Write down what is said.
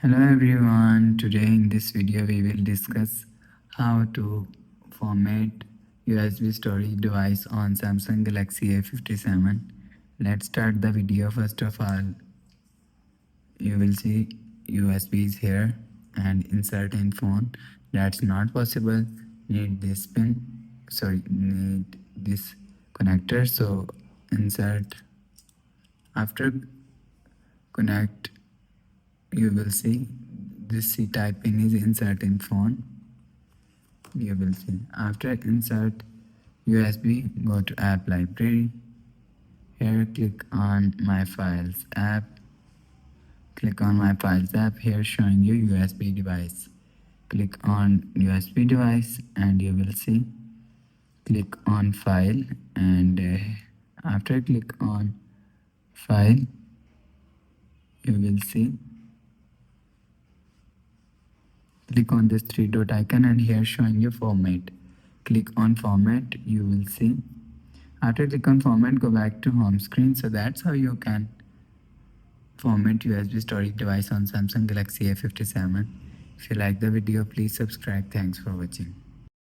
Hello everyone, today in this video we will discuss how to format USB storage device on Samsung Galaxy A57. Let's start the video. First of all, you will see USB is here and insert in phone. That's not possible. Need this pin, need this connector. So insert, after connect, you will see this C type pin is insert in phone. You will see after insert USB, go to app library. Here click on my files app. Click on my files app. Here showing you USB device. Click on USB device and you will see click on file, and after click on file you will see click on this three dot icon and here showing you format. Click on format, you will see after click on format, go back to home screen. So that's how you can format USB storage device on Samsung Galaxy A57. If you like the video, please subscribe. Thanks for watching.